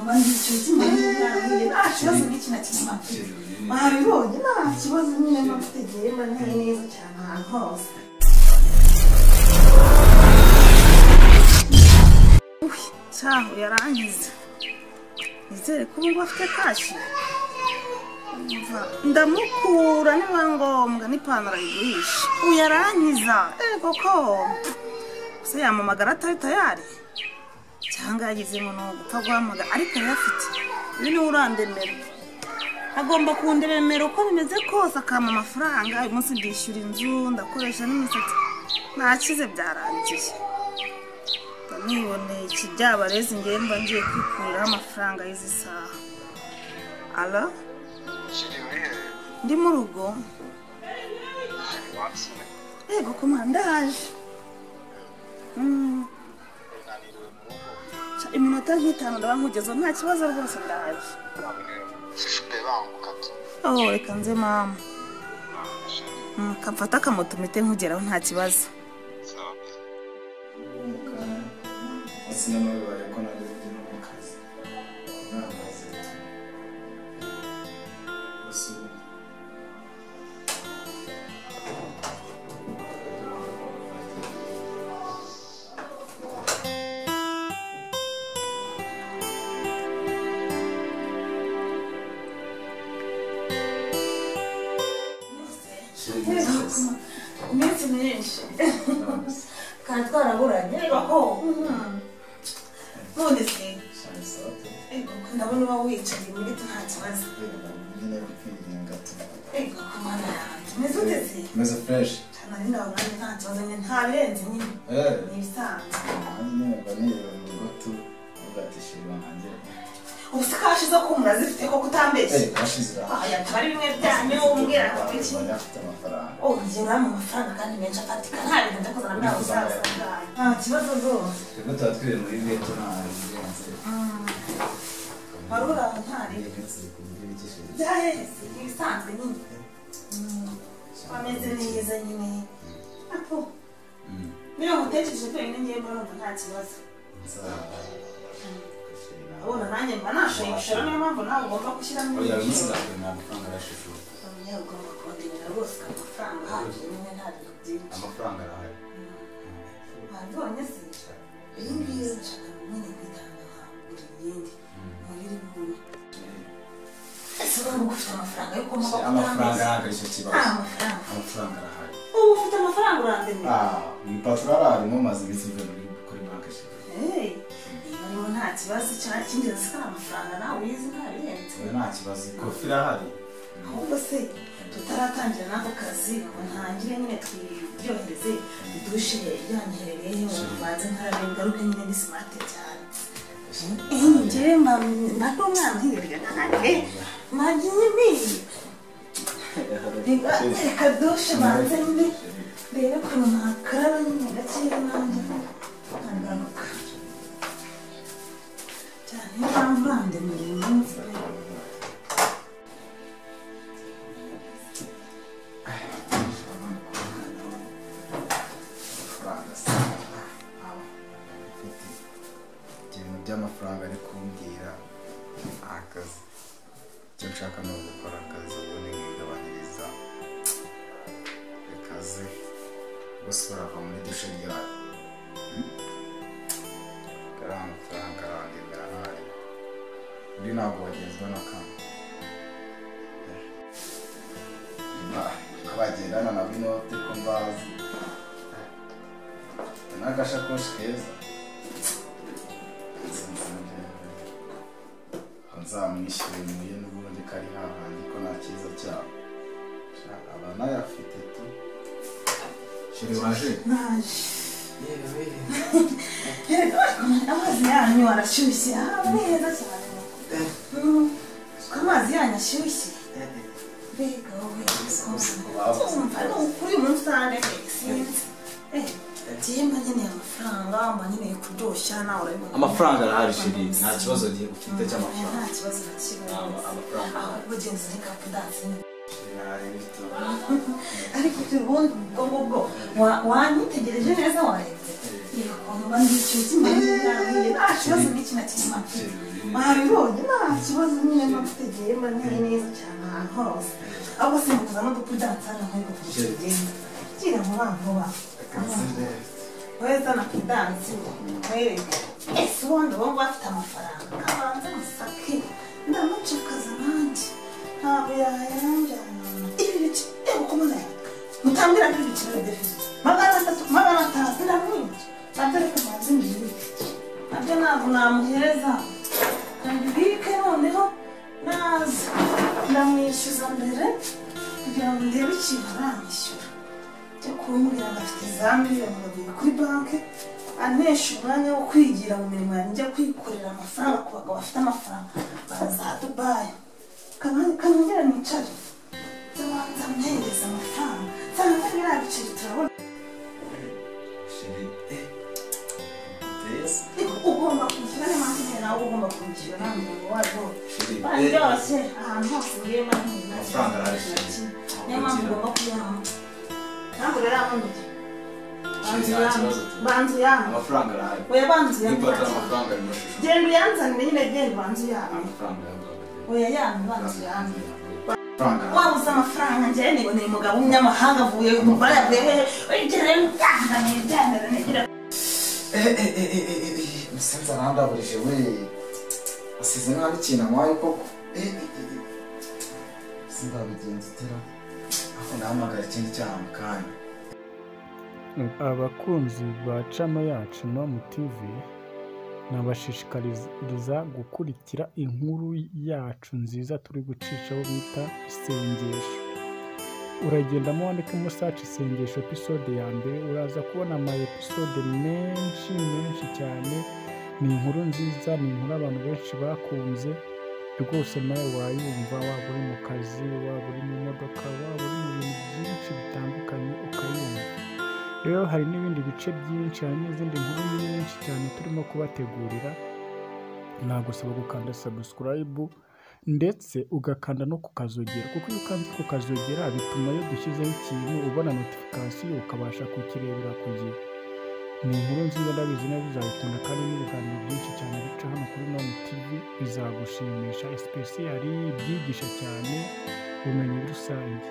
abandi cyuzi muri nta kibazo n'iki na kimwe babibonye nta kibazo nyine mufite mba ntari neza cyane ahantu hose cyaho yarangiza nizere ko ubu afite kashi ndamukura niba ngombwa n'ipantaro ayigurisha ubu yarangiza koko se yamamagara atari tayari cyangwa yagize ngo ni ugupfa guhamagara ariko arayafite ibi niwe urandemera agomba kundemera uko bimeze kose akampa amafaranga uyu munsi ndishyura inzu ndakoresha n'imisatsi nakize byarangiye niboneye ikijyaba rezi ngemba ngiye kwikuriraho amafaranga y'izi saha alo ndi mu rugo yego kuma ndaje iminota nk'itanu ndaba nkugezeho nta kibazo rwose ndaje reka nze mama kamfata akamoto mpite nkugeraho nta kibazo sinema bibaye ko nari ndi no mu kazi namaze basubira iminsi myinshi kandi twaraburanye none se ndabona uba wicaye muri nta kibazo nyine kwiringa kumana yanjye umeze ute se umeze fresh nari ndabona nta kibazo nyine nta birenze nyine ni ibisanzwe nyine mba nireba mu rugo tu ugatishima hanjye ubu se kashize ko murazifite ko kutambeshye kashize yataba ari bimwe byanyu umbwira ngo iki afite amafaranga njye urama amafaranga kandi menshi afatika nta bintu njya kuzana muri abo saza nta kibazo rwose twebwe tuba twiri muri beto nta birenze wari uri aho ntari byaheze ibisanzwe nyine wameze neza nyine apo niyo ngutekereje ko nyine ngiye murumva nta kibazo abona nanjye mba nashoye gushora niyo mpamvu nawe ugomba gushyiramo oya bimusigaye nta mafaranga arashishu oya ugomba kubonera rwose amafaranga ahagije nyine nta bintu byinshi amafaranga arahari wabibonye se iyi ngiyi nshaka nyine kwitanga nka buri yindi muri buri ese urabona ko ufite amafaranga yo kumva ko amafaranga arahari icyo kibazo amafaranga arahari ubu ufite amafaranga urandemera ibipapuro ararimo maze iminsi mvuye kuri banki niba nta kibazo cy'ingenzi ko ari amafaranga nawe uyizi nta birenze nta kibazo ikofi irahari ahubwo se tutaratangira n'ako kazi ngo ntangire nyine twiryohereze dushe yanyiherereye ubanze nkarabe ngaruke nyine ni smart cyane njyewe mba ndi umwana uhibereye nanjye nanjye nyine reka dushe banze nyine rero ukuntu nakaraba nyine gakeya nanjye nkagaruka cyane niyo mpamvu urandemera uyu munsi by'amafaranga ari kumbwira akazi icyo nshaka ni ugukora akazi ubundi nkigabanyiriza akazi gusa urava muri dushe ryayo kariya amafaranga arandemera ntari undi ntabwo wagezwa n'akamwe kabagendana na binote ko mbazi n'agashakoshi keza nzamwishyuriye n'ubundi kari hahandi ko nta cyiza cyabo aba nayafite tu shiri waje naje amazi yanyu arashyushye ni heza cyane ko amazi yanyu ashyushye mbega wowe tumva ni ukuri umunsi usanga sinzi Jemba nyine amafaranga mba nyine kuryoshya nawe urabibona amafaranga arahari shiri nta kibazo ufite cy'amafaranga nta kibazo na kimwe amafaranga aho bagenzi ni kapu dance ariko ubundi ubwo wanyitegereje neza warebye ukuntu bandikiye kimwe nta kibazo n'iki na kimwe wabibonye nta kibazo nyine mpagutegeye mba nteye neza cyane ahantu hose ahubwo simbuza n'udupudansi hano nk'uko tugenda gira mu bantu ba weza na pudansi wereke ese ubundi bo bafite amafaranga kabanza musake ndamucakaza nanjye ntabwo yayanjyana ibi bice uko mubona mutambira nk'ibiciro bidefite 300 500 ndamwinshi batereka amazi mbiri nabyo ntabwo namuhereza nabibike noneho naza ndamwishyuza mbere kugira ngo ndebe ikintu aranyishyura cyo kumbwira ngo afite za miliyoni 2 kuri banki anesha umwanya wo kwigira mu mirimo yanjye njya kwikorera amafaranga ku bagabo bafite amafaranga baza Dubai kanongera nicare ndabanza mpereza amafaranga cyangwa biriya biceri turabona ugomba kwishyura niyo mpamvu nawe ugomba kwishyura nta muntu wariho baryoshye ahantu hose ngiye bantu amafaranga ararishye niyo mpamvu ugomba kuyaha ntabwo rero amundi banzu yangu amafaranga arahari oya banzu yangu nipata amafaranga ari mashusho genda uyanzanire nyine genda banzu yangu amafaranga oya yangu banzu yangu wabuze amafaranga njyewe niboneye umugabo w'umunyamahanga avuye mu Dubai avuye wigere yandaniye negira musenza arandaburije we asize nabi ikintu amwaye koko simbabigenza utera aho nahamagara ikindi cyaha mu kanya. Abakunzi ba channel yacu Nom TV nabashishikariza gukurikira inkuru yacu nziza turi gucishaho bita isengesho. Uragendamo wandikamo search isengesho episode ya mbere uraza kubona ama episode menshi cyane. Ni inkuru nziza, ni inkuru abantu benshi bakunze rwose, nawe wayumva waba uri mu kazi, waba uri mu modoka, waba uri mu bintu byinshi bitandukanye ukayumva. Rero hari n'ibindi bice byinshi, hari n'izindi nkuru nyinshi cyane turimo kubategurira. Nagusaba gukanda subscribe ndetse ugakanda no kukazogera, kuko iyo ukanze kukazogera bituma iyo dushyizeho ikintu ubona notification ukabasha kukirebera ku gihe. Ni inkuru nziza ndabizi nawe uzayikunda, kandi n'ibiganiro byinshi cyane bica hano kuri Nom TV bizagushimisha, especially byigisha cyane ubumenyi rusange.